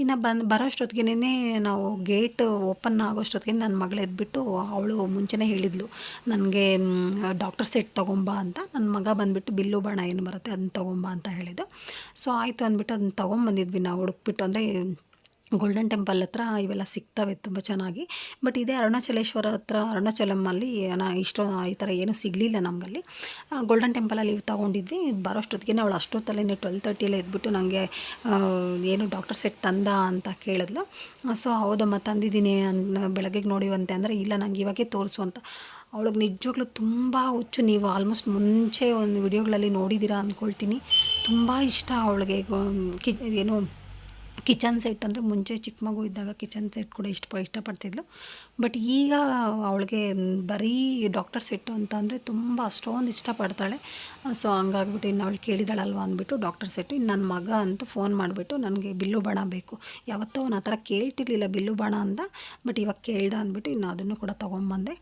ಇನ್ನು ಬರೋಷ್ಟೊತ್ತಿಗೆ ನಾವು ಗೇಟ್ ಓಪನ್ ಆಗೋಷ್ಟೊತ್ತಿಗೆ ನನ್ನ ಮಗಳು ಎದ್ಬಿಟ್ಟು ಅವಳು ಮುಂಚೆನೇ ಹೇಳಿದ್ಲು ನನಗೆ ಡಾಕ್ಟರ್ ಸೆಟ್ ತೊಗೊಂಬಾ ಅಂತ. ನನ್ನ ಮಗ ಬಂದುಬಿಟ್ಟು ಬಿಲ್ಲು ಬಾಣ ಏನು ಬರುತ್ತೆ ಅದನ್ನ ತೊಗೊಂಬಾ ಅಂತ ಹೇಳಿದ್ದು. ಸೊ ಆಯಿತು ಅಂದ್ಬಿಟ್ಟು ಅದನ್ನ ತೊಗೊಂಬಂದಿದ್ವಿ ನಾವು ಹುಡುಕ್ಬಿಟ್ಟು. ಅಂದರೆ ಗೋಲ್ಡನ್ ಟೆಂಪಲ್ ಹತ್ರ ಇವೆಲ್ಲ ಸಿಗ್ತವೆ ತುಂಬ ಚೆನ್ನಾಗಿ. ಬಟ್ ಇದೇ ಅರುಣಾಚಲೇಶ್ವರ ಹತ್ರ ಅರುಣಾಚಲಮಲ್ಲಿ ಈ ಥರ ಏನೂ ಸಿಗಲಿಲ್ಲ ನಮಗಲ್ಲಿ. ಗೋಲ್ಡನ್ ಟೆಂಪಲಲ್ಲಿ ಇವು ತೊಗೊಂಡಿದ್ವಿ. ಬರೋಷ್ಟೊತ್ತಿಗೆ ಅವಳು ಅಷ್ಟೊತ್ತಲ್ಲೇ 12:30 ಎದ್ಬಿಟ್ಟು ನನಗೆ ಏನು ಡಾಕ್ಟರ್ ಸೆಟ್ ತಂದ ಅಂತ ಕೇಳಿದ್ಲು. ಸೊ ಹೌದಮ್ಮ ತಂದಿದ್ದೀನಿ ಬೆಳಗ್ಗೆಗೆ ನೋಡಿವಂತೆ ಅಂದರೆ ಇಲ್ಲ ನನಗೆ ಇವಾಗೇ ತೋರಿಸು ಅಂತ. ಅವಳಿಗೆ ನಿಜವಾಗ್ಲೂ ತುಂಬ ಹುಚ್ಚು. ನೀವು ಆಲ್ಮೋಸ್ಟ್ ಮುಂಚೆ ಒಂದು ವಿಡಿಯೋಗಳಲ್ಲಿ ನೋಡಿದ್ದೀರಾ ಅಂದ್ಕೊಳ್ತೀನಿ. ತುಂಬ ಇಷ್ಟ ಅವಳಿಗೆ ಏನು ಕಿಚನ್ ಸೆಟ್. ಅಂದರೆ ಮುಂಚೆ ಚಿಕ್ಕ ಮಗು ಇದ್ದಾಗ ಕಿಚನ್ ಸೆಟ್ ಕೂಡ ಇಷ್ಟಪಡ್ತಿದ್ಲು. ಬಟ್ ಈಗ ಅವಳಿಗೆ ಬರೀ ಡಾಕ್ಟರ್ ಸೆಟ್ಟು ಅಂತ ಅಂದರೆ ತುಂಬ ಅಷ್ಟೊಂದು ಇಷ್ಟಪಡ್ತಾಳೆ. ಸೊ ಹಂಗಾಗ್ಬಿಟ್ಟು ಇನ್ನು ಅವಳು ಕೇಳಿದಾಳಲ್ವ ಅಂದ್ಬಿಟ್ಟು ಡಾಕ್ಟರ್ ಸೆಟ್ಟು. ಇನ್ನು ನನ್ನ ಮಗ ಅಂತೂ ಫೋನ್ ಮಾಡಿಬಿಟ್ಟು ನನಗೆ ಬಿಲ್ಲು ಬಾಣ ಬೇಕು. ಯಾವತ್ತೂ ಅವನು ಆ ಥರ ಕೇಳ್ತಿರ್ಲಿಲ್ಲ ಬಿಲ್ಲು ಬಾಣ ಅಂತ. ಬಟ್ ಇವಾಗ ಕೇಳ್ದ ಅಂದ್ಬಿಟ್ಟು ಇನ್ನು ಅದನ್ನು ಕೂಡ ತೊಗೊಂಬಂದೆ.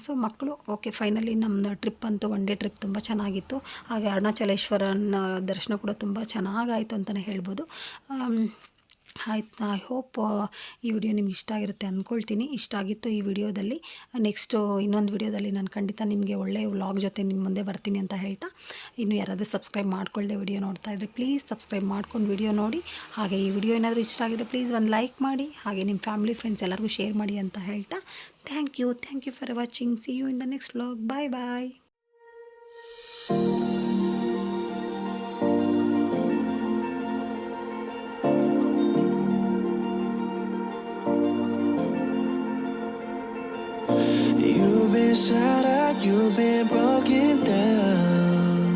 ಸೊ ಮಕ್ಕಳು ಓಕೆ ಫೈನಲಿ ನಮ್ಮ ಟ್ರಿಪ್ ಅಂತೂ ಒನ್ ಡೇ ಟ್ರಿಪ್ ತುಂಬ ಚೆನ್ನಾಗಿತ್ತು. ಹಾಗೆ ಅರುಣಾಚಲೇಶ್ವರನ ದರ್ಶನ ಕೂಡ ತುಂಬ ಚೆನ್ನಾಗಾಯಿತು ಅಂತಲೇ ಹೇಳ್ಬೋದು. ಆಯ್ತು, ಐ ಹೋಪ್ ಈ ವಿಡಿಯೋ ನಿಮ್ಗೆ ಇಷ್ಟ ಆಗಿರುತ್ತೆ ಅಂದ್ಕೊಳ್ತೀನಿ. ಇಷ್ಟ ಆಗಿತ್ತು ಈ ವಿಡಿಯೋದಲ್ಲಿ. ನೆಕ್ಸ್ಟು ಇನ್ನೊಂದು ವಿಡಿಯೋದಲ್ಲಿ ನಾನು ಖಂಡಿತ ನಿಮಗೆ ಒಳ್ಳೆಯ ವ್ಲಾಗ್ ಜೊತೆ ನಿಮ್ಮ ಮುಂದೆ ಬರ್ತೀನಿ ಅಂತ ಹೇಳ್ತಾ, ಇನ್ನು ಯಾರಾದರೂ ಸಬ್ಸ್ಕ್ರೈಬ್ ಮಾಡ್ಕೊಳ್ಳದೆ ವಿಡಿಯೋ ನೋಡ್ತಾ ಇದ್ದರೆ ಪ್ಲೀಸ್ ಸಬ್ಸ್ಕ್ರೈಬ್ ಮಾಡ್ಕೊಂಡು ವಿಡಿಯೋ ನೋಡಿ. ಹಾಗೆ ಈ ವಿಡಿಯೋ ಏನಾದರೂ ಇಷ್ಟ ಆಗಿದ್ರೆ ಪ್ಲೀಸ್ ಒಂದು ಲೈಕ್ ಮಾಡಿ. ಹಾಗೆ ನಿಮ್ಮ ಫ್ಯಾಮಿಲಿ ಫ್ರೆಂಡ್ಸ್ ಎಲ್ಲರಿಗೂ ಶೇರ್ ಮಾಡಿ ಅಂತ ಹೇಳ್ತಾ thank you for watching. See you in the next vlog. Bye. You've been shattered, you've been broken down.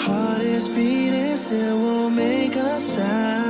Heart is beating, still won't make a sound.